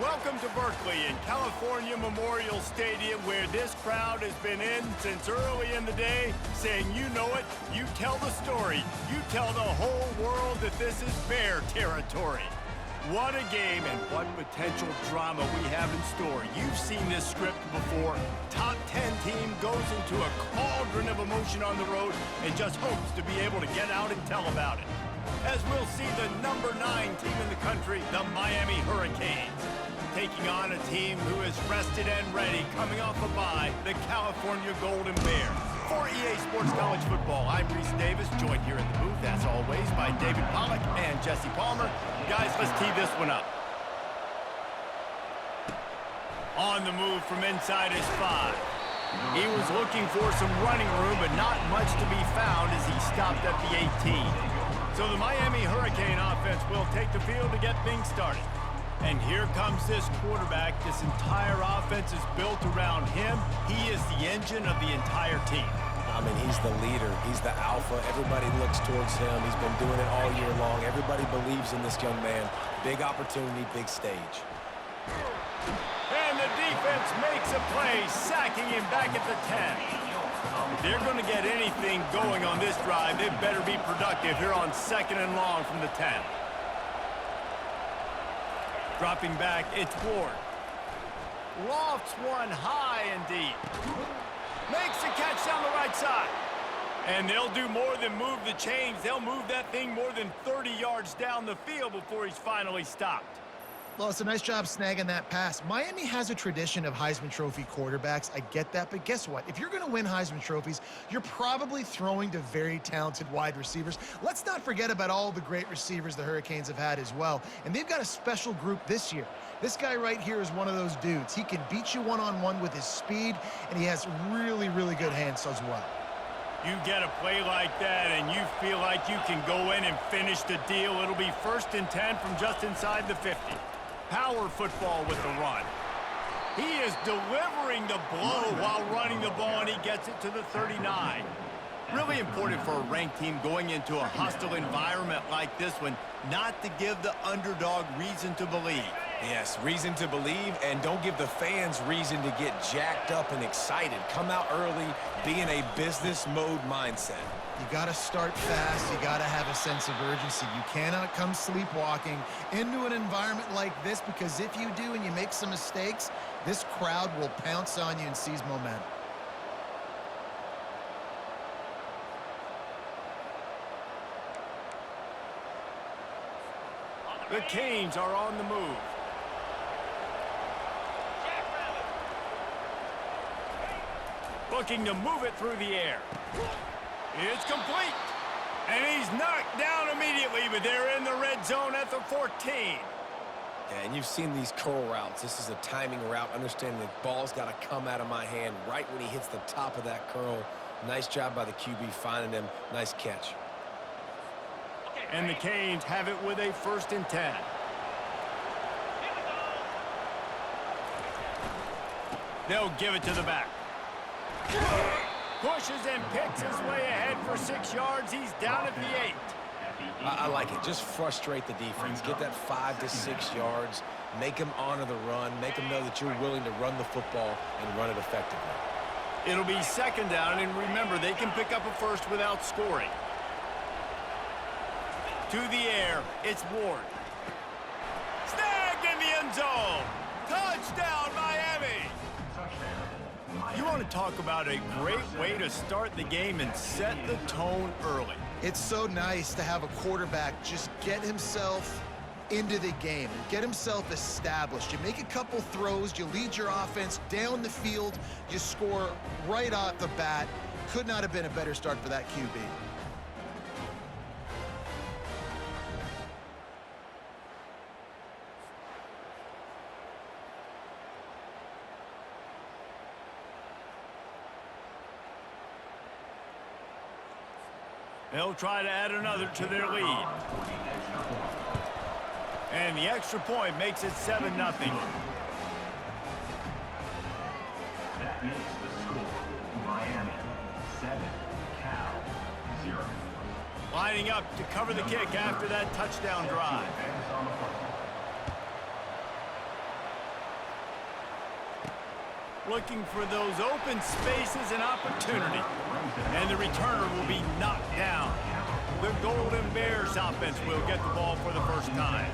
Welcome to Berkeley in California Memorial Stadium, where this crowd has been in since early in the day, saying, you know it, you tell the story, you tell the whole world that this is Bear territory. What a game and what potential drama we have in store. You've seen this script before. Top 10 team goes into a cauldron of emotion on the road and just hopes to be able to get out and tell about it. As we'll see the number 9 team in the country, the Miami Hurricanes, taking on a team who is rested and ready, coming off a bye, the California Golden Bears. For EA Sports College Football, I'm Reese Davis, joined here in the booth, as always, by David Pollack and Jesse Palmer. Guys, let's tee this one up. On the move from inside his 5. He was looking for some running room, but not much to be found as he stopped at the 18. So the Miami Hurricane offense will take the field to get things started. And here comes this quarterback. This entire offense is built around him. He is the engine of the entire team. I mean, he's the leader. He's the alpha. Everybody looks towards him. He's been doing it all year long. Everybody believes in this young man. Big opportunity, big stage. And the defense makes a play, sacking him back at the 10. If they're going to get anything going on this drive, they better be productive here on 2nd and long from the 10. Dropping back, it's Ward. Lofts one high and deep. Makes the catch down the right side. And they'll do more than move the chains. They'll move that thing more than 30 yards down the field before he's finally stopped. Well, it's a nice job snagging that pass. Miami has a tradition of Heisman Trophy quarterbacks. I get that, but guess what? If you're going to win Heisman Trophies, you're probably throwing to very talented wide receivers. Let's not forget about all the great receivers the Hurricanes have had as well. And they've got a special group this year. This guy right here is one of those dudes. He can beat you one-on-one with his speed, and he has really, really good hands as well. You get a play like that, and you feel like you can go in and finish the deal. It'll be 1st and 10 from just inside the 50. Power football with the run. He is delivering the blow while running the ball, and he gets it to the 39. Really important for a ranked team going into a hostile environment like this one, not to give the underdog reason to believe. Yes, reason to believe, and don't give the fans reason to get jacked up and excited. Come out early, be in a business mode mindset. You got to start fast. You got to have a sense of urgency. You cannot come sleepwalking into an environment like this, because if you do and you make some mistakes, this crowd will pounce on you and seize momentum. The Canes are on the move. Looking to move it through the air. It's complete. And he's knocked down immediately, but they're in the red zone at the 14. Yeah, and you've seen these curl routes. This is a timing route, understanding the ball's got to come out of my hand right when he hits the top of that curl. Nice job by the QB finding him. Nice catch. And the Canes have it with a 1st and 10. They'll give it to the back. Pushes and picks his way ahead for 6 yards. He's down at the 8. I like it. Just frustrate the defense. Get that 5 to 6 yards. Make them honor the run. Make them know that you're willing to run the football and run it effectively. It'll be 2nd down, and remember, they can pick up a first without scoring. To the air, it's Ward. Snagged in the end zone. Touchdown, Miami. You want to talk about a great way to start the game and set the tone early. It's so nice to have a quarterback just get himself into the game and get himself established. You make a couple throws, you lead your offense down the field, you score right off the bat. Could not have been a better start for that QB. They'll try to add another to their lead. And the extra point makes it 7-0. That makes the score Miami 7, Cal 0. Lining up to cover the kick after that touchdown drive. looking for those open spaces and opportunity. And the returner will be knocked down. The Golden Bears offense will get the ball for the first time.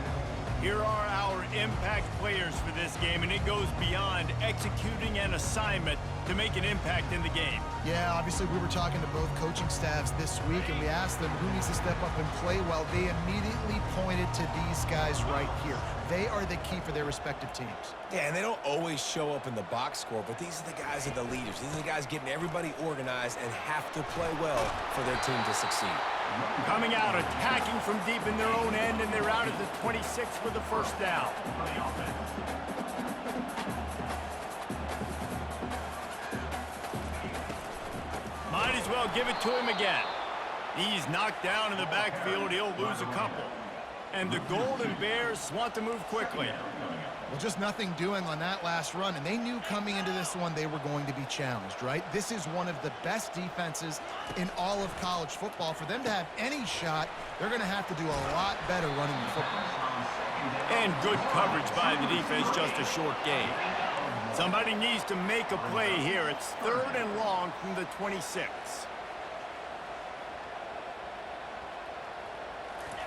Here are our impact players for this game, and it goes beyond executing an assignment to make an impact in the game. Yeah, obviously we were talking to both coaching staffs this week, and we asked them who needs to step up and play well. They immediately pointed to these guys right here. They are the key for their respective teams. Yeah, and they don't always show up in the box score, but these are the guys that are the leaders. These are the guys getting everybody organized and have to play well for their team to succeed. Coming out, attacking from deep in their own end, and they're out at the 26 for the first down. Might as well give it to him again. He's knocked down in the backfield. He'll lose a couple. And the Golden Bears want to move quickly. Well, just nothing doing on that last run, and they knew coming into this one they were going to be challenged, right? This is one of the best defenses in all of college football. For them to have any shot, they're going to have to do a lot better running the football. And good coverage by the defense, just a short gain. Somebody needs to make a play here. It's 3rd and long from the 26.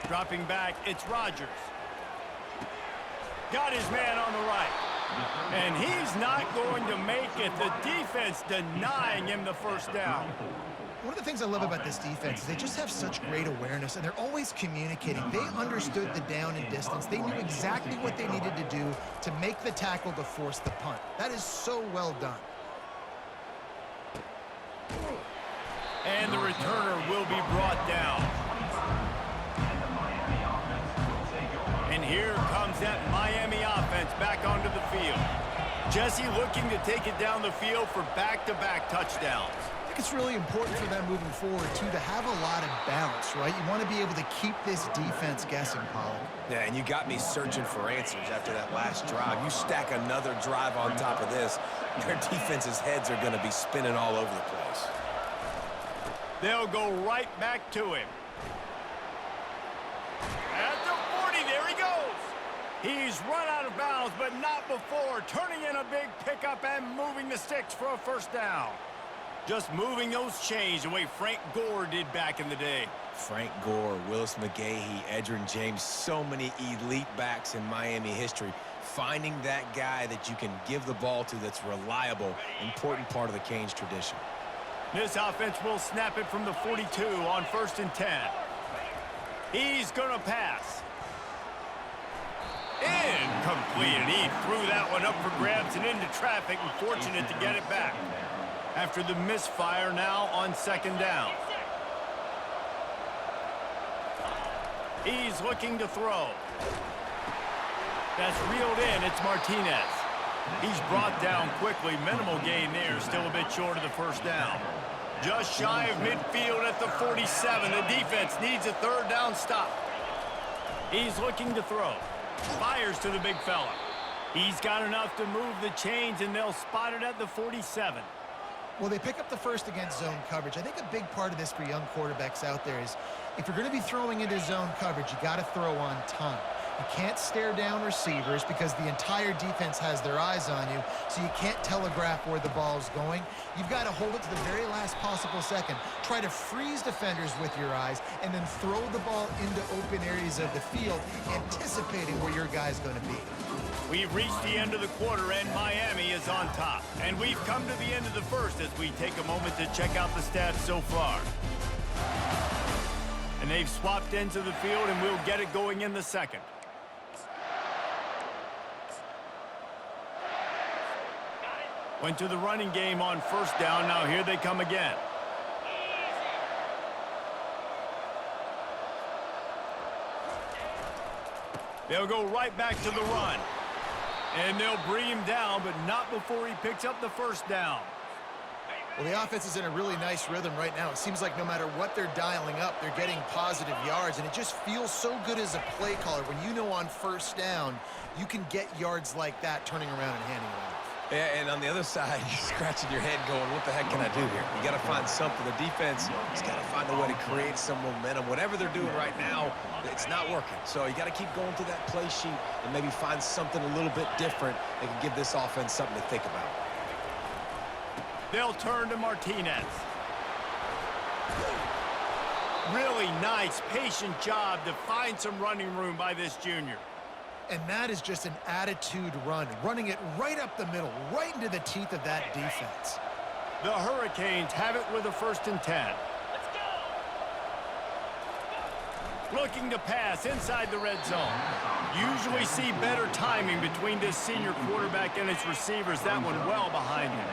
Dropping back, it's Rodgers. Got his man on the right. And he's not going to make it. The defense denying him the first down. One of the things I love about this defense is they just have such great awareness, and they're always communicating. They understood the down and distance. They knew exactly what they needed to do to make the tackle to force the punt. That is so well done. And the returner will be brought down. And here comes that Miami offense back onto the field. Jesse looking to take it down the field for back-to-back touchdowns. I think it's really important for them moving forward, too, to have a lot of balance, right? You want to be able to keep this defense guessing, Pollard. Yeah, and you got me searching for answers after that last drive. You stack another drive on top of this, their defense's heads are going to be spinning all over the place. They'll go right back to him. At the 40, there he goes. He's run out of bounds, but not before turning in a big pickup and moving the sticks for a first down. Just moving those chains the way Frank Gore did back in the day. Frank Gore, Willis McGahee, Edgerrin James, so many elite backs in Miami history. Finding that guy that you can give the ball to that's reliable, important part of the Canes tradition. This offense will snap it from the 42 on 1st and 10. He's going to pass. Incomplete. He threw that one up for grabs and into traffic, and fortunate to get it back. After the misfire now on 2nd down. He's looking to throw. That's reeled in. It's Martinez. He's brought down quickly. Minimal gain there. Still a bit short of the first down. Just shy of midfield at the 47. The defense needs a 3rd down stop. He's looking to throw. Fires to the big fella. He's got enough to move the chains, and they'll spot it at the 47. Well, they pick up the first against zone coverage. I think a big part of this for young quarterbacks out there is if you're going to be throwing into zone coverage, you got to throw on time. You can't stare down receivers because the entire defense has their eyes on you, so you can't telegraph where the ball's going. You've got to hold it to the very last possible second. Try to freeze defenders with your eyes and then throw the ball into open areas of the field, anticipating where your guy's going to be. We've reached the end of the quarter, and Miami is on top. And we've come to the end of the first as we take a moment to check out the stats so far. And they've swapped ends of the field, and we'll get it going in the second. Went to the running game on 1st down. Now here they come again. They'll go right back to the run. And they'll bring him down, but not before he picks up the 1st down. Well, the offense is in a really nice rhythm right now. It seems like no matter what they're dialing up, they're getting positive yards, and it just feels so good as a play caller when you know on 1st down you can get yards like that turning around and handing it off. Yeah, and on the other side, you're scratching your head going, what the heck can I do here? You got to find something. The defense has got to find a way to create some momentum. Whatever they're doing right now, it's not working. So you got to keep going through that play sheet and maybe find something a little bit different that can give this offense something to think about. They'll turn to Martinez. Really nice, patient job to find some running room by this junior. And that is just an attitude run, running it right up the middle, right into the teeth of that defense. The Hurricanes have it with a 1st and 10. Looking to pass inside the red zone. Usually see better timing between this senior quarterback and his receivers. That one well behind him.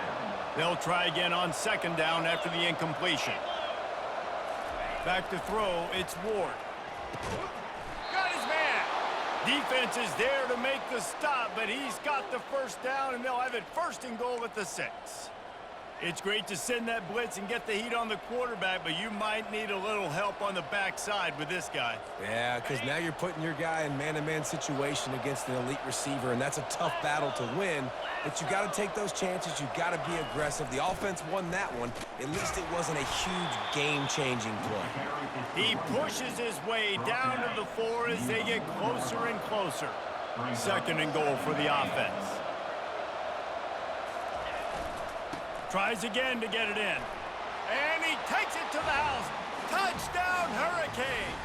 They'll try again on 2nd down after the incompletion. Back to throw, it's Ward. Got his man. Defense is there to make the stop, but he's got the 1st down, and they'll have it 1st and goal at the 6. It's great to send that blitz and get the heat on the quarterback, but you might need a little help on the backside with this guy. Yeah, because now you're putting your guy in man-to-man situation against an elite receiver, and that's a tough battle to win. But you got to take those chances. You got to be aggressive. The offense won that one. At least it wasn't a huge game-changing play. He pushes his way down to the 4 as they get closer and closer. 2nd and goal for the offense. Tries again to get it in. And he takes it to the house. Touchdown, Hurricane!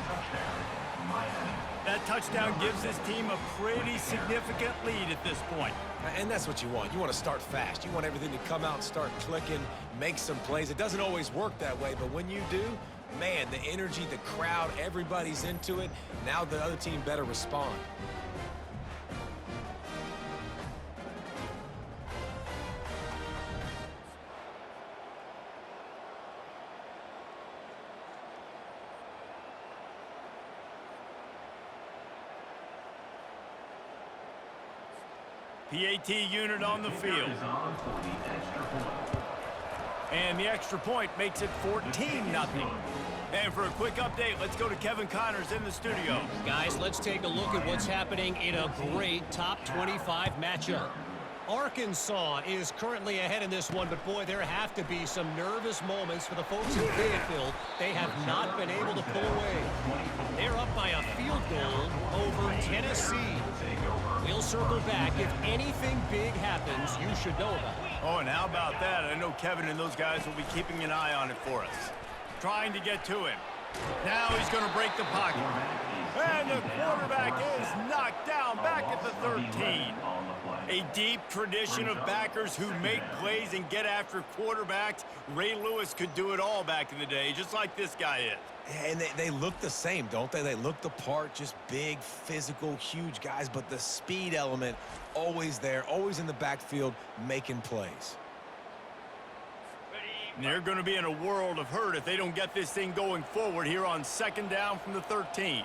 That touchdown gives his team a pretty significant lead at this point. And that's what you want. You want to start fast. You want everything to come out and start clicking, make some plays. It doesn't always work that way, but when you do, man, the energy, the crowd, everybody's into it. Now the other team better respond. PAT unit on the field. And the extra point makes it 14-0. And for a quick update, let's go to Kevin Connors in the studio. Guys, let's take a look at what's happening in a great top 25 matchup. Arkansas is currently ahead in this one, but boy, there have to be some nervous moments for the folks in Fayetteville. They have not been able to pull away. They're up by a field goal over Tennessee. We'll circle back. If anything big happens, you should know about it. Oh, and how about that? I know Kevin and those guys will be keeping an eye on it for us. Trying to get to him. Now he's going to break the pocket. And the quarterback is knocked down back at the 13. A deep tradition of backers who make plays and get after quarterbacks. Ray Lewis could do it all back in the day, just like this guy is. And they look the same, don't they? They look the part, just big, physical, huge guys, but the speed element always there, always in the backfield, making plays. And they're going to be in a world of hurt if they don't get this thing going forward here on 2nd down from the 13.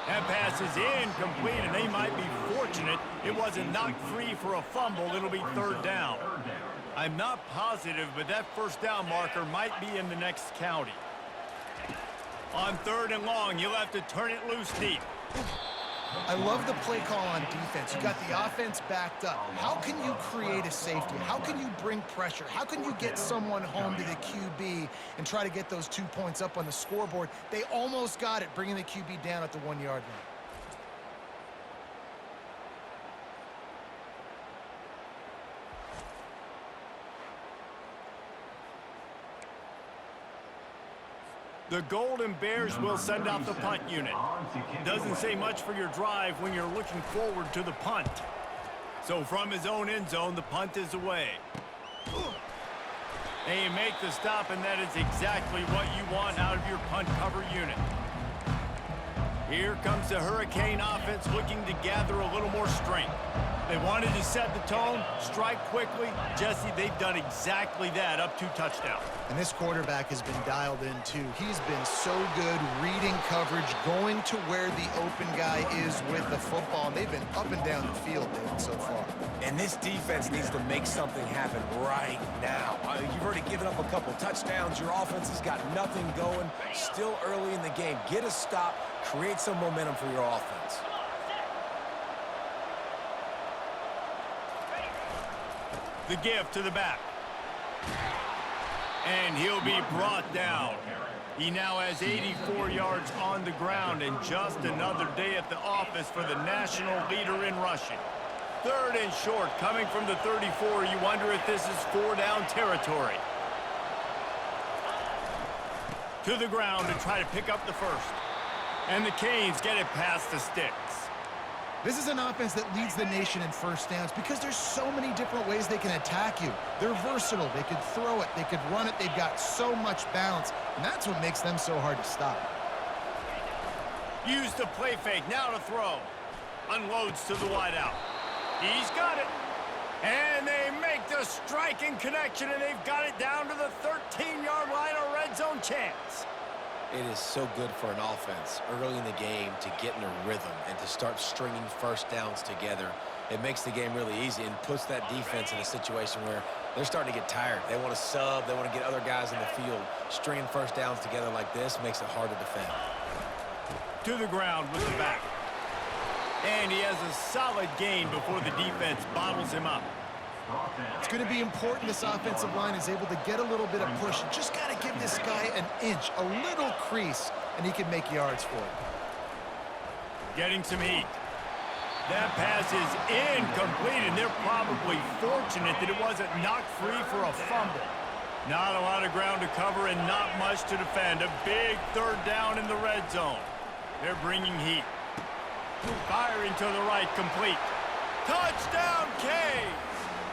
That pass is incomplete, and they might be fortunate it wasn't knocked free for a fumble. It'll be 3rd down. I'm not positive, but that 1st down marker might be in the next county. On 3rd and long, you'll have to turn it loose deep. I love the play call on defense. You got the offense backed up. How can you create a safety? How can you bring pressure? How can you get someone home to the QB and try to get those 2 points up on the scoreboard? They almost got it, bringing the QB down at the 1-yard line. The Golden Bears will send out the punt unit. Doesn't say much for your drive when you're looking forward to the punt. So from his own end zone, the punt is away. They make the stop, and that is exactly what you want out of your punt cover unit. Here comes the Hurricane offense looking to gather a little more strength. They wanted to set the tone, strike quickly. Jesse, they've done exactly that, up 2 touchdowns. And this quarterback has been dialed in, too. He's been so good reading coverage, going to where the open guy is with the football. And they've been up and down the field, David, so far. And this defense needs to make something happen right now. You've already given up a couple touchdowns. Your offense has got nothing going. Still early in the game. Get a stop. Create some momentum for your offense. The give to the back. And he'll be brought down. He now has 84 yards on the ground, and just another day at the office for the national leader in rushing. 3rd and short coming from the 34. You wonder if this is 4-down territory. To the ground to try to pick up the first. And the Canes get it past the sticks. This is an offense that leads the nation in first downs because there's so many different ways they can attack you. They're versatile. They could throw it. They could run it. They've got so much balance, and that's what makes them so hard to stop. Use the play fake. Now to throw. Unloads to the wideout. He's got it. And they make the striking connection, and they've got it down to the 13-yard line, a red zone chance. It is so good for an offense early in the game to get in a rhythm and to start stringing first downs together. It makes the game really easy and puts that defense in a situation where they're starting to get tired. They want to sub. They want to get other guys in the field. Stringing first downs together like this makes it hard to defend. To the ground with the back. And he has a solid gain before the defense bottles him up. It's going to be important this offensive line is able to get a little bit of push. You just got to give this guy an inch, a little crease, and he can make yards for it. Getting some heat. That pass is incomplete, and they're probably fortunate that it wasn't knocked free for a fumble. Not a lot of ground to cover and not much to defend. A big 3rd down in the red zone. They're bringing heat. Firing to the right, complete. Touchdown, Canes!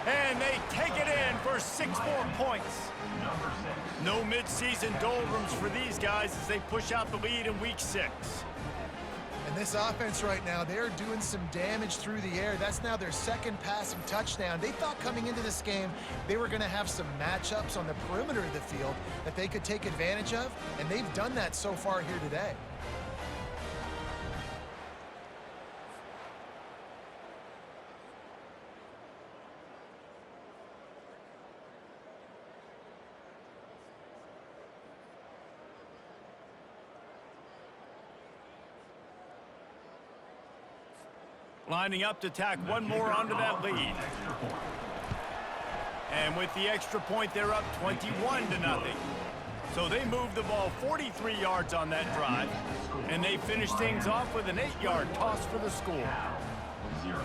And they take it in for 6 more points. No midseason doldrums for these guys as they push out the lead in week 6. And this offense right now, they're doing some damage through the air. That's now their 2nd passing touchdown. They thought coming into this game they were going to have some matchups on the perimeter of the field that they could take advantage of, and they've done that so far here today. Lining up to tack one more onto that lead. And with the extra point, they're up 21-0. So they move the ball 43 yards on that drive. And they finish things off with an 8-yard toss for the score. 0.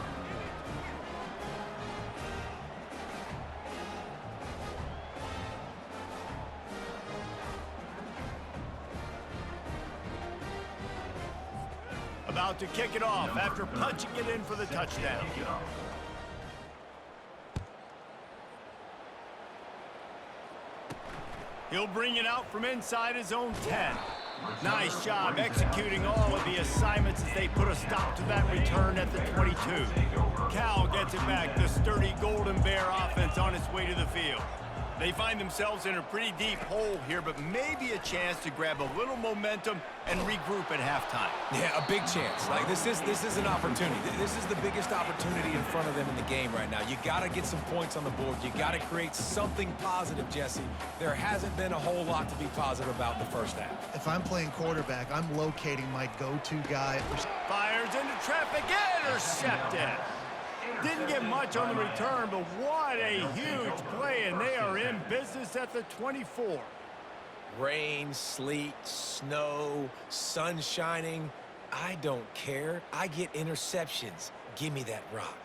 About to kick it off after punching it in for the touchdown. He'll bring it out from inside his own 10. Nice job executing all of the assignments as they put a stop to that return at the 22. Cal gets it back, the sturdy Golden Bear offense on its way to the field. They find themselves in a pretty deep hole here, but maybe a chance to grab a little momentum and regroup at halftime. Yeah, a big chance. Like this is an opportunity. This is the biggest opportunity in front of them in the game right now. You got to get some points on the board. You got to create something positive, Jesse. There hasn't been a whole lot to be positive about in the first half. If I'm playing quarterback, I'm locating my go-to guy. Fires into traffic, intercepted. Didn't get much on the return, but what a huge play, and they are in business at the 24. Rain, sleet, snow, sun shining. I don't care. I get interceptions. Give me that rock.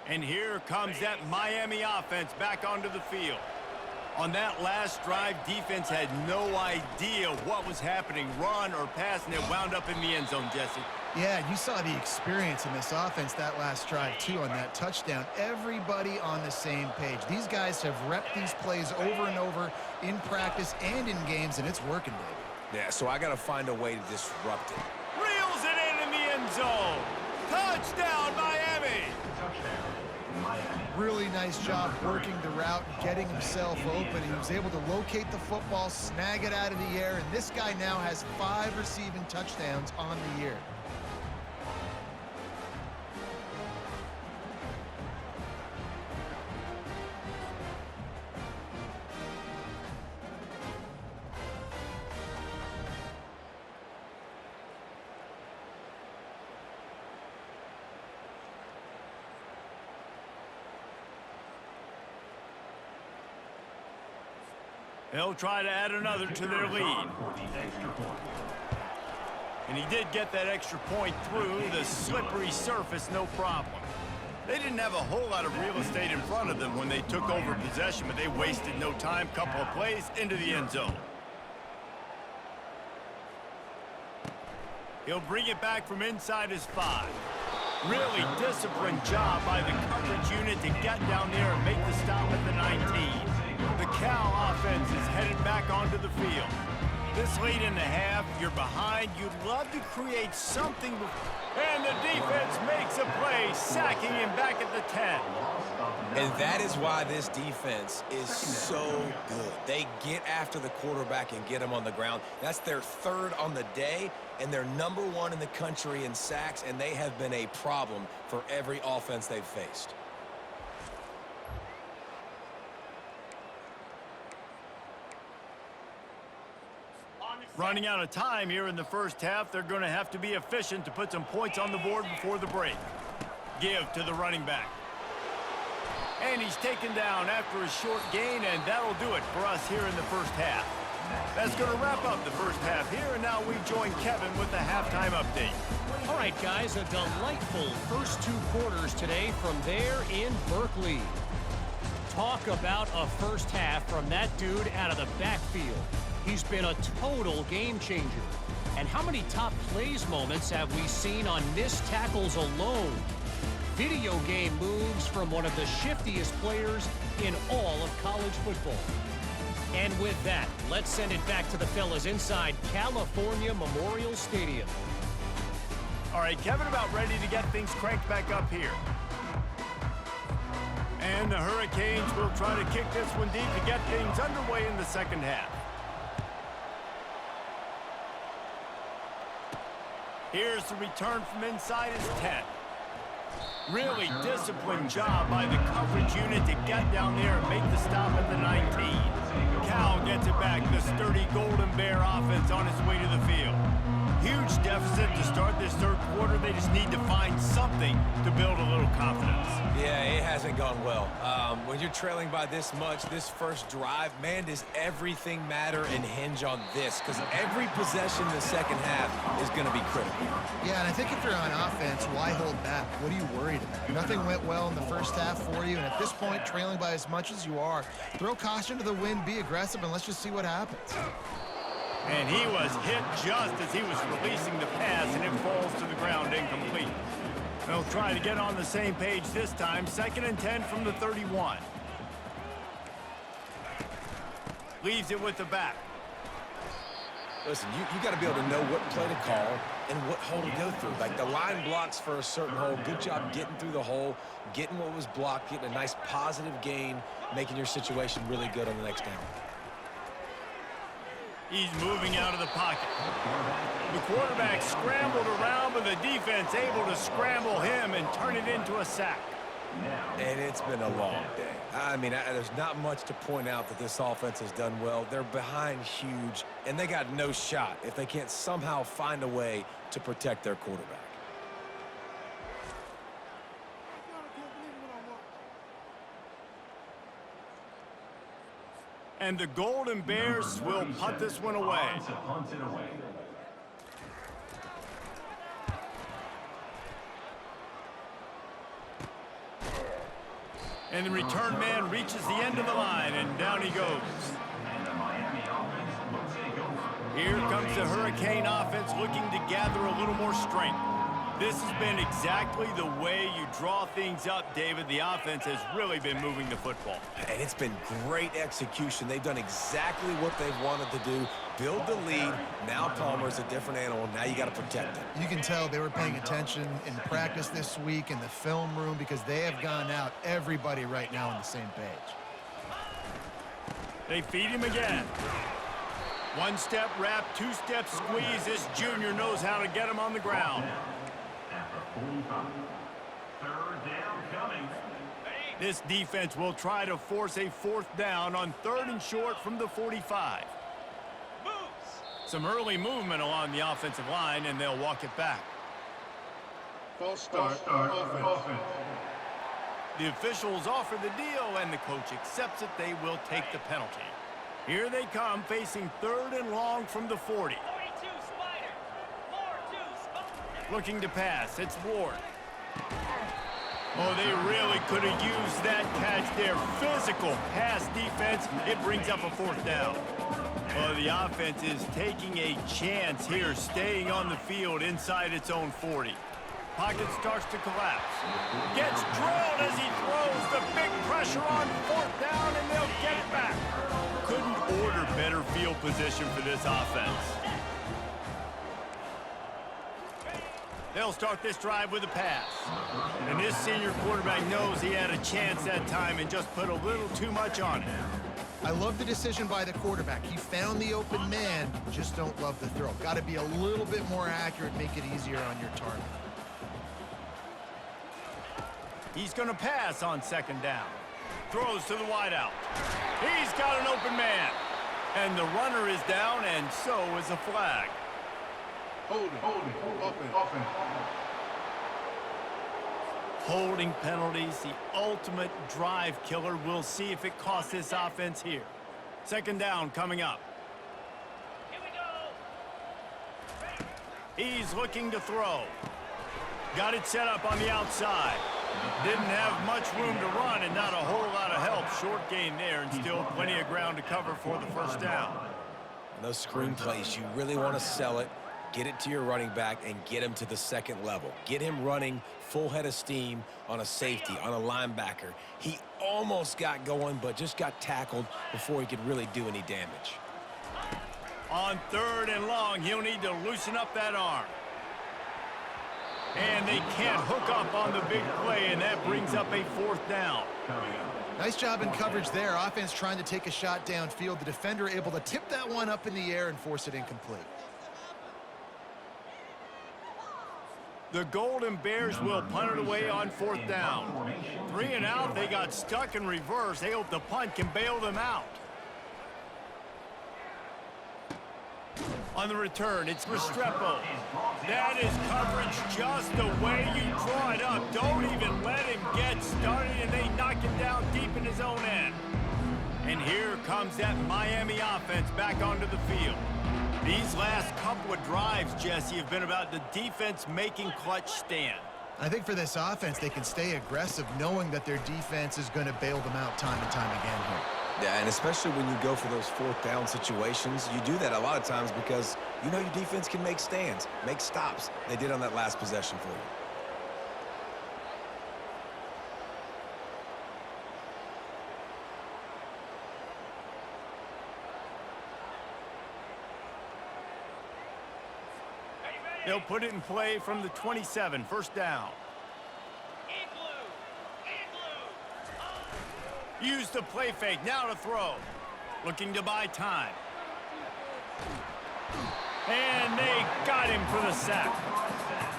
And here comes that Miami offense back onto the field. On that last drive, defense had no idea what was happening, run or pass, and it wound up in the end zone, Jesse. Yeah, you saw the experience in this offense that last drive, too, on that touchdown. Everybody on the same page. These guys have repped these plays over and over in practice and in games, and it's working, baby. Yeah, so I got to find a way to disrupt it. Reels it in the end zone. Touchdown, Miami. Touchdown, Miami. Really nice job working the route and getting himself open. He was able to locate the football, snag it out of the air, and this guy now has 5 receiving touchdowns on the year. They'll try to add another to their lead. For the extra point. And he did get that extra point through the slippery surface, no problem. They didn't have a whole lot of real estate in front of them when they took over possession, but they wasted no time. Couple of plays into the end zone. He'll bring it back from inside his 5. Really disciplined job by the coverage unit to get down there and make the stop at the 19. The Cal offense is headed back onto the field. This late in the half, you're behind. You'd love to create something. And the defense makes a play, sacking him back at the 10. And that is why this defense is so good. They get after the quarterback and get him on the ground. That's their 3rd on the day, and they're number 1 in the country in sacks, and they have been a problem for every offense they've faced. Running out of time here in the first half, they're going to have to be efficient to put some points on the board before the break. Give to the running back. And he's taken down after a short gain, and that'll do it for us here in the first half. That's going to wrap up the first half here, and now we join Kevin with the halftime update. All right, guys, a delightful first 2 quarters today from there in Berkeley. Talk about a first half from that dude out of the backfield. He's been a total game changer. And how many top plays moments have we seen on missed tackles alone? Video game moves from one of the shiftiest players in all of college football. And with that, let's send it back to the fellas inside California Memorial Stadium. All right, Kevin, about ready to get things cranked back up here. And the Hurricanes will try to kick this one deep to get things underway in the second half. Here's the return from inside his 10. Really disciplined job by the coverage unit to get down there and make the stop at the 19. Cal gets it back. The sturdy Golden Bear offense on its way to the field. Huge deficit to start this third quarter. They just need to find something to build a little confidence. Yeah, it hasn't gone well. When you're trailing by this much, this first drive, man, does everything matter and hinge on this? Because every possession in the second half is going to be critical. Yeah, and I think if you're on offense, why hold back? What are you worried about? Nothing went well in the first half for you, and at this point, trailing by as much as you are, throw caution to the wind, be aggressive, and let's just see what happens. And he was hit just as he was releasing the pass, and it falls to the ground incomplete. They'll try to get on the same page this time. 2nd and 10 from the 31. Leaves it with the back. Listen, you got to be able to know what play to call and what hole to go through. Like the line blocks for a certain hole. Good job getting through the hole, getting what was blocked, getting a nice positive gain, making your situation really good on the next down. He's moving out of the pocket. The quarterback scrambled around, but the defense able to scramble him and turn it into a sack. And it's been a long day. I mean, there's not much to point out that this offense has done well. They're behind huge, and they got no shot if they can't somehow find a way to protect their quarterback. And the Golden Bears will punt this one away. And the return man reaches the end of the line, and down he goes. Here comes the Hurricane offense looking to gather a little more strength. This has been exactly the way you draw things up, David. The offense has really been moving the football. And it's been great execution. They've done exactly what they've wanted to do. Build the lead. Now Palmer's a different animal. Now you got to protect him. You can tell they were paying attention in practice this week in the film room because they have gone out everybody right now on the same page. They feed him again. One-step wrap, two-step squeeze. This junior knows how to get him on the ground. This defense will try to force a 4th down on 3rd and short from the 45. Some early movement along the offensive line, and they'll walk it back. False start offense. The officials offer the deal, and the coach accepts it. They will take the penalty. Here they come, facing 3rd and long from the 40. Looking to pass. It's Ward. Oh, they really could have used that catch there. Physical pass defense. It brings up a 4th down. Well, the offense is taking a chance here, staying on the field inside its own 40. Pocket starts to collapse. Gets drilled as he throws. The big pressure on 4th down, and they'll get it back. Couldn't order better field position for this offense. They'll start this drive with a pass. And this senior quarterback knows he had a chance that time and just put a little too much on it. I love the decision by the quarterback. He found the open man, just don't love the throw. Got to be a little bit more accurate, make it easier on your target. He's going to pass on 2nd down. Throws to the wideout. He's got an open man. And the runner is down, and so is a flag. Offense. Holding penalties, the ultimate drive killer. We'll see if it costs this offense here. 2nd down coming up. Here we go. He's looking to throw. Got it set up on the outside. Didn't have much room to run and not a whole lot of help. Short gain there and still plenty of ground to cover for the 1st down. And those screen plays, you really want to sell it, get it to your running back, and get him to the 2nd level. Get him running full head of steam on a safety, on a linebacker. He almost got going, but just got tackled before he could really do any damage. On 3rd and long, he'll need to loosen up that arm. And they can't hook up on the big play, and that brings up a 4th down. Nice job in coverage there. Offense trying to take a shot downfield. The defender able to tip that one up in the air and force it incomplete. The Golden Bears will punt it away on 4th down. 3 and out, they got stuck in reverse. They hope the punt can bail them out. On the return, it's Restrepo. That is coverage just the way you draw it up. Don't even let him get started, and they knock him down deep in his own end. And here comes that Miami offense back onto the field. These last couple of drives, Jesse, have been about the defense making clutch stand. I think for this offense, they can stay aggressive knowing that their defense is going to bail them out time and time again here. Yeah, and especially when you go for those 4th down situations, you do that a lot of times because you know your defense can make stands, make stops. They did on that last possession for you. They'll put it in play from the 27, 1st down. Use the play fake, now to throw. Looking to buy time. And they got him for the sack.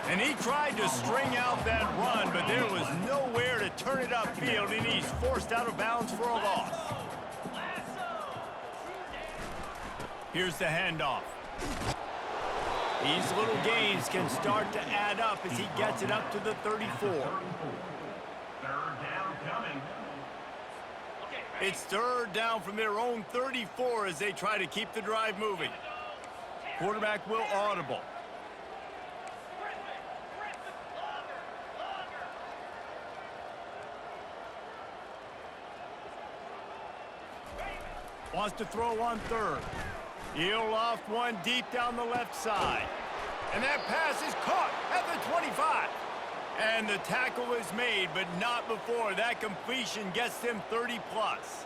And he tried to string out that run, but there was nowhere to turn it upfield, and he's forced out of bounds for a loss. Here's the handoff. These little gains can start to add up as he gets it up to the 34. 3rd down coming. It's 3rd down from their own 34 as they try to keep the drive moving. Quarterback will audible. Wants to throw on 3rd. He'll loft one deep down the left side. And that pass is caught at the 25. And the tackle is made, but not before that completion gets them 30-plus.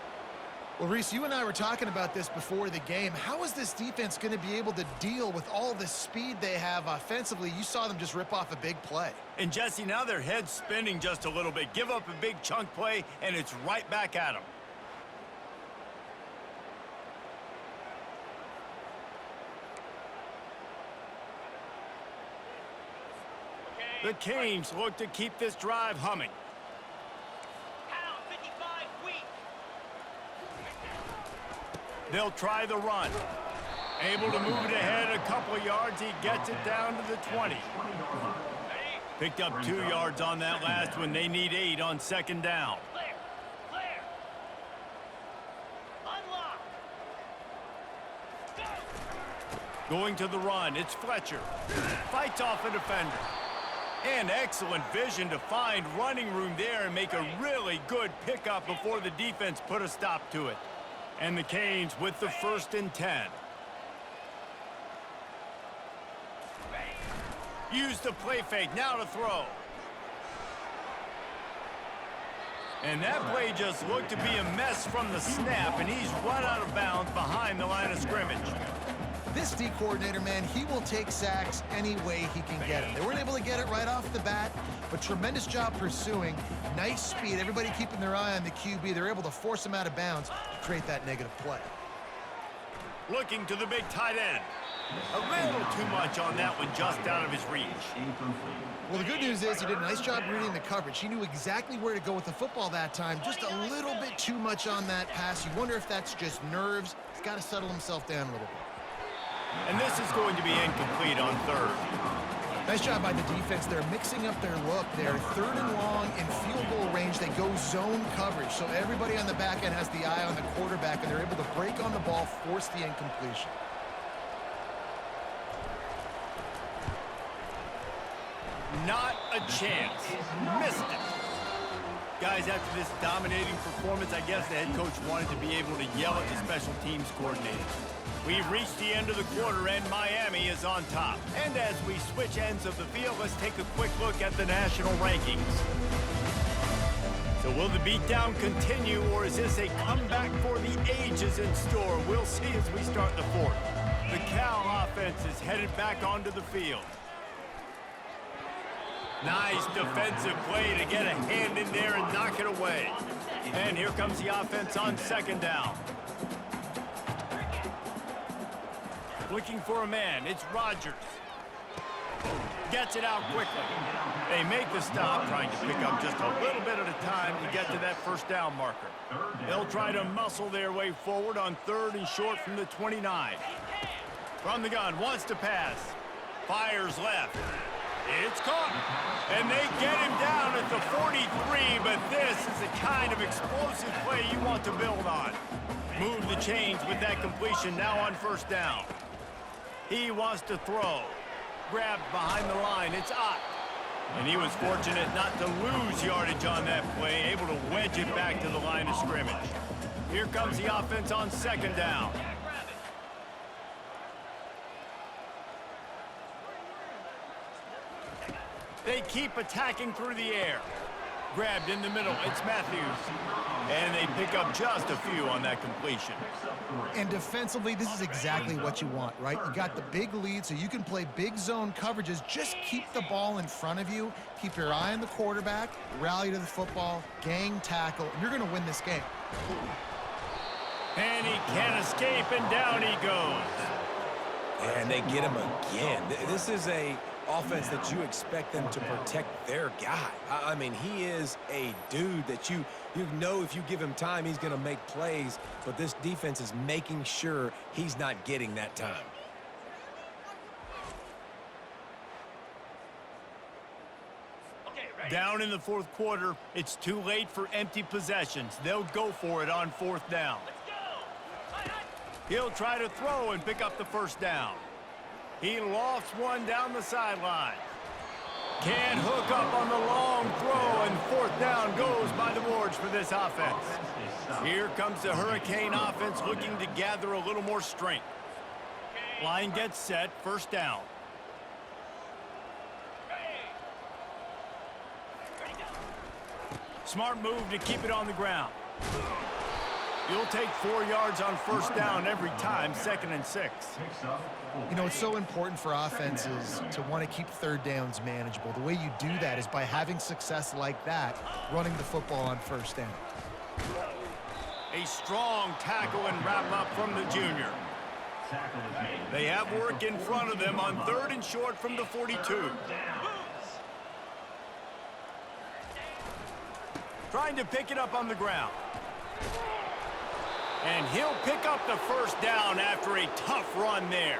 Well, Reese, you and I were talking about this before the game. How is this defense going to be able to deal with all the speed they have offensively? You saw them just rip off a big play. And, Jesse, now their head's spinning just a little bit. Give up a big chunk play, and it's right back at them. The Canes look to keep this drive humming. They'll try the run. Able to move it ahead a couple of yards. He gets it down to the 20. Picked up 2 yards on that last one. They need 8 on 2nd down. Going to the run, it's Fletcher. Fights off a defender. And excellent vision to find running room there and make a really good pickup before the defense put a stop to it. And the Canes with the 1st and 10. Use the play fake, now to throw. And that play just looked to be a mess from the snap, and he's run out of bounds behind the line of scrimmage. This D coordinator, man, he will take sacks any way he can get them. They weren't able to get it right off the bat, but tremendous job pursuing. Nice speed, everybody keeping their eye on the QB. They're able to force him out of bounds to create that negative play. Looking to the big tight end. A little too much on that one, just out of his reach. Well, the good news is he did a nice job reading the coverage. He knew exactly where to go with the football that time. Just a little bit too much on that pass. You wonder if that's just nerves. He's got to settle himself down a little bit. And this is going to be incomplete on 3rd. Nice job by the defense. They're mixing up their look. They're 3rd and long in field goal range. They go zone coverage. So everybody on the back end has the eye on the quarterback, and they're able to break on the ball, force the incompletion. Not a chance. Missed it. Guys, after this dominating performance, I guess the head coach wanted to be able to yell at the special teams coordinator. We've reached the end of the quarter, and Miami is on top. And as we switch ends of the field, let's take a quick look at the national rankings. So will the beatdown continue, or is this a comeback for the ages in store? We'll see as we start the 4th. The Cal offense is headed back onto the field. Nice defensive play to get a hand in there and knock it away. And here comes the offense on 2nd down. Looking for a man, it's Rodgers. Gets it out quickly. They make the stop, trying to pick up just a little bit at a time to get to that 1st down marker. They'll try to muscle their way forward on 3rd and short from the 29. From the gun, wants to pass. Fires left. It's caught. And they get him down at the 43, but this is the kind of explosive play you want to build on. Move the chains with that completion now on 1st down. He wants to throw. Grabbed behind the line. It's Ott. And he was fortunate not to lose yardage on that play, able to wedge it back to the line of scrimmage. Here comes the offense on 2nd down. They keep attacking through the air. Grabbed in the middle, it's Matthews. And they pick up just a few on that completion. And defensively, this is exactly what you want, right? You got the big lead, so you can play big zone coverages. Just keep the ball in front of you. Keep your eye on the quarterback. Rally to the football. Gang tackle. And you're going to win this game. And he can't escape, and down he goes. And they get him again. This is a offense that you expect them to protect their guy. I mean, he is a dude that you know if you give him time, he's going to make plays, but this defense is making sure he's not getting that time. Down in the 4th quarter, it's too late for empty possessions. They'll go for it on 4th down. He'll try to throw and pick up the 1st down. He lofts one down the sideline. Can't hook up on the long throw, and 4th down goes by the boards for this offense. Here comes the Hurricane offense looking to gather a little more strength. Line gets set, 1st down. Smart move to keep it on the ground. You'll take 4 yards on 1st down every time, 2nd and 6. You know, it's so important for offenses to want to keep 3rd downs manageable. The way you do that is by having success like that, running the football on 1st down. A strong tackle and wrap up from the junior. They have work in front of them on 3rd and short from the 42. Trying to pick it up on the ground. And he'll pick up the 1st down after a tough run there.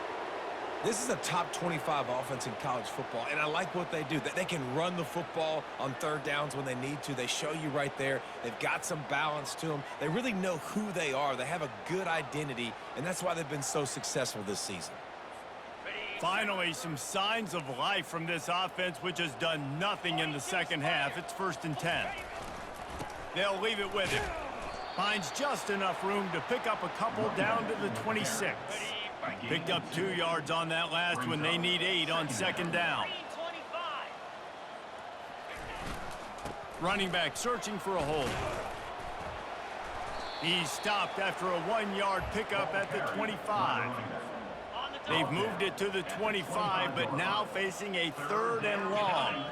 This is a top 25 offense in college football, and I like what they do. They can run the football on 3rd downs when they need to. They show you right there. They've got some balance to them. They really know who they are. They have a good identity, and that's why they've been so successful this season. Finally, some signs of life from this offense, which has done nothing in the second half. It's 1st and 10. They'll leave it with him. Finds just enough room to pick up a couple down to the 26. Picked up 2 yards on that last one. They need 8 on 2nd down. Running back searching for a hole. He's stopped after a 1-yard pickup at the 25. They've moved it to the 25, but now facing a 3rd and long.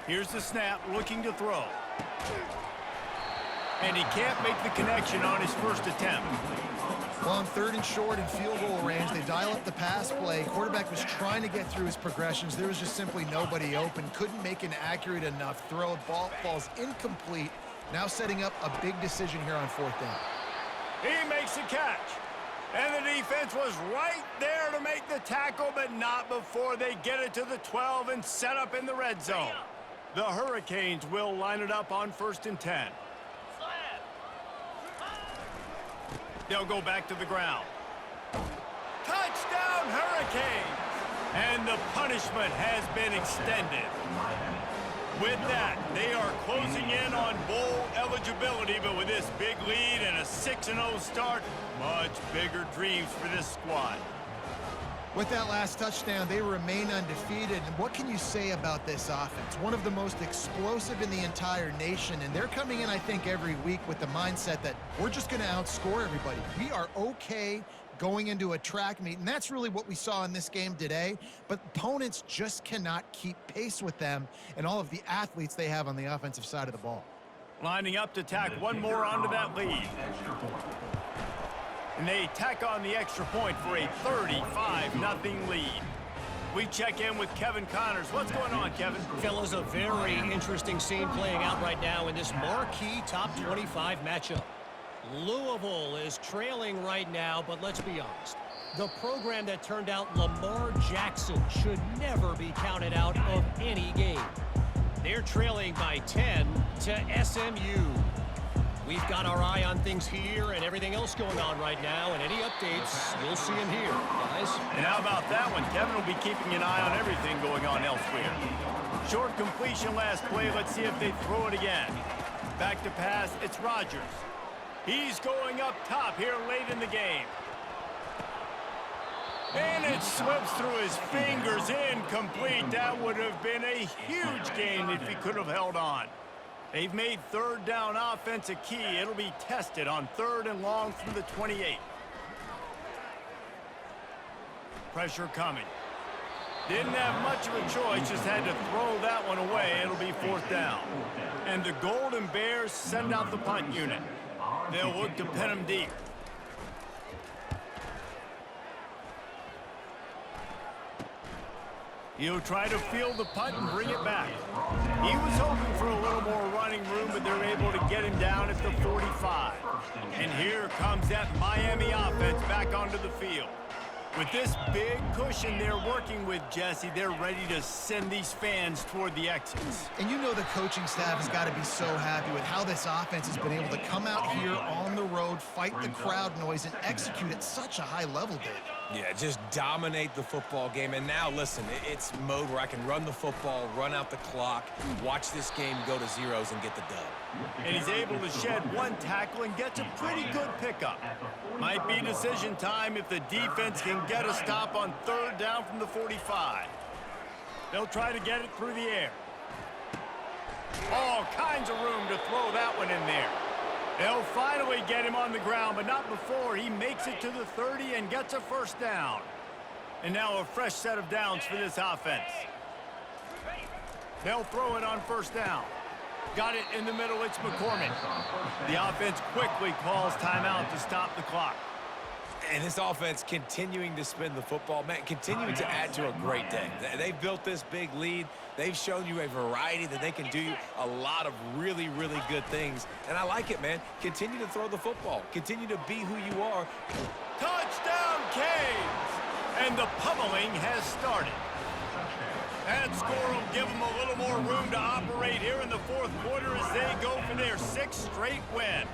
Here's the snap, looking to throw. And he can't make the connection on his first attempt. Well, on 3rd and short and field goal range, they dial up the pass play. Quarterback was trying to get through his progressions. There was just simply nobody open. Couldn't make an accurate enough throw. Ball falls incomplete. Now setting up a big decision here on 4th down. He makes a catch. And the defense was right there to make the tackle, but not before they get it to the 12 and set up in the red zone. The Hurricanes will line it up on 1st and 10. They'll go back to the ground. Touchdown, Hurricanes! And the punishment has been extended. With that, they are closing in on bowl eligibility, but with this big lead and a 6-0 start, much bigger dreams for this squad. With that last touchdown, they remain undefeated. And what can you say about this offense? One of the most explosive in the entire nation, and they're coming in, I think, every week with the mindset that we're just going to outscore everybody. We are okay going into a track meet, and that's really what we saw in this game today. But opponents just cannot keep pace with them and all of the athletes they have on the offensive side of the ball. Lining up to tack one more onto that lead. And they tack on the extra point for a 35-0 lead. We check in with Kevin Connors. What's going on, Kevin? Fellas, a very interesting scene playing out right now in this marquee top 25 matchup. Louisville is trailing right now, but let's be honest. The program that turned out Lamar Jackson should never be counted out of any game. They're trailing by 10 to SMU. We've got our eye on things here and everything else going on right now, and any updates, you'll see them here, guys. And how about that one? Kevin will be keeping an eye on everything going on elsewhere. Short completion last play. Let's see if they throw it again. Back to pass. It's Rodgers. He's going up top here late in the game. And it slips through his fingers, incomplete. That would have been a huge gain if he could have held on. They've made 3rd down offense a key. It'll be tested on 3rd and long through the 28. Pressure coming. Didn't have much of a choice, just had to throw that one away. It'll be 4th down. And the Golden Bears send out the punt unit. They'll look to pin him deep. He'll try to field the punt and bring it back. He was hoping for a little more running room, but they're able to get him down at the 45. And here comes that Miami offense back onto the field. With this big cushion they're working with, Jesse, they're ready to send these fans toward the exits. And you know the coaching staff has got to be so happy with how this offense has been able to come out here on the road, fight the crowd noise, and execute at such a high level, Dave. Yeah, just dominate the football game. And now, listen, it's mode where I can run the football, run out the clock, watch this game go to zeros and get the dub. And he's able to shed one tackle and gets a pretty good pickup. Might be decision time if the defense can get a stop on 3rd down from the 45. They'll try to get it through the air. All kinds of room to throw that one in there. They'll finally get him on the ground, but not before he makes it to the 30 and gets a 1st down. And now a fresh set of downs for this offense. They'll throw it on 1st down. Got it in the middle, it's McCormick. The offense quickly calls timeout to stop the clock. And this offense continuing to spin the football, man, continuing to add to a great day. They've built this big lead. They've shown you a variety that they can do a lot of really, really good things. And I like it, man. Continue to throw the football. Continue to be who you are. Touchdown, Canes! And the pummeling has started. That score will give them a little more room to operate here in the 4th quarter as they go for their 6th straight win.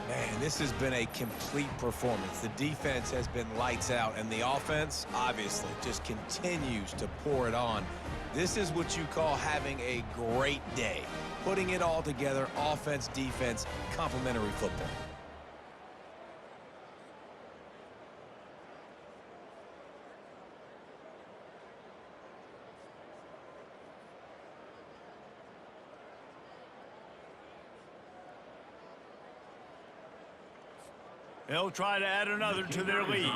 Man, this has been a complete performance. The defense has been lights out, and the offense, obviously, just continues to pour it on. This is what you call having a great day. Putting it all together, offense, defense, complementary football. They'll try to add another to their lead.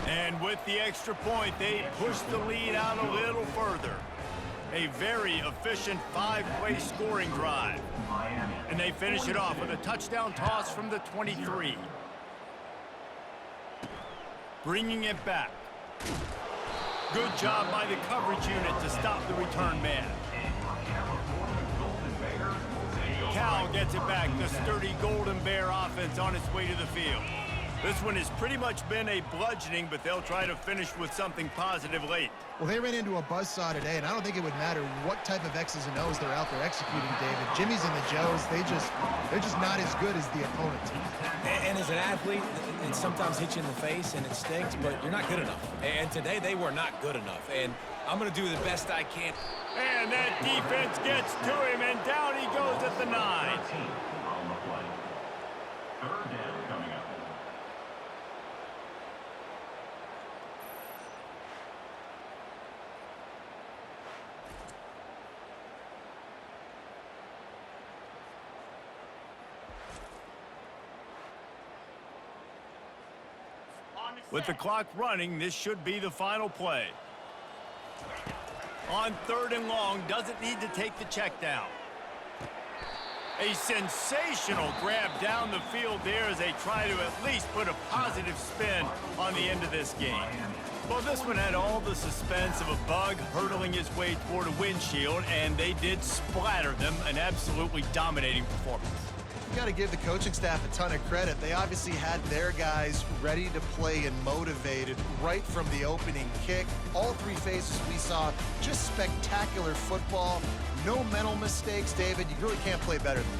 And with the extra point, they push the lead out a little further. A very efficient 5-play scoring drive. And they finish it off with a touchdown toss from the 23. Bringing it back. Good job by the coverage unit to stop the return man. Cal gets it back. The sturdy Golden Bear offense on its way to the field. This one has pretty much been a bludgeoning, but they'll try to finish with something positive late. Well, they ran into a buzzsaw today, and I don't think it would matter what type of X's and O's they're out there executing, David. Jimmy's and the Joes, they're just not as good as the opponent team. And as an athlete, it sometimes hits you in the face and it stinks, but you're not good enough. And today they were not good enough. And I'm going to do the best I can. And that defense gets to him, and down he goes at the 9. On the play. Third down coming up. With the clock running, this should be the final play. On 3rd and long, doesn't need to take the check down. A sensational grab down the field there as they try to at least put a positive spin on the end of this game. Well, this one had all the suspense of a bug hurtling his way toward a windshield, and they did splatter them. An absolutely dominating performance. You got to give the coaching staff a ton of credit. They obviously had their guys ready to play and motivated right from the opening kick. All 3 phases we saw, just spectacular football. No mental mistakes, David. You really can't play better than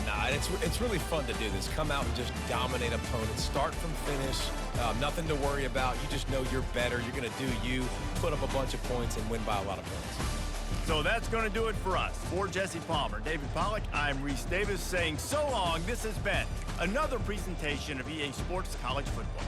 that. Nah, it's really fun to do this. Come out and just dominate opponents. Start from finish. Nothing to worry about. You just know you're better. You're going to do you, put up a bunch of points, and win by a lot of points. So that's going to do it for us. For Jesse Palmer, David Pollack, I'm Reese Davis saying so long. This has been another presentation of EA Sports College Football.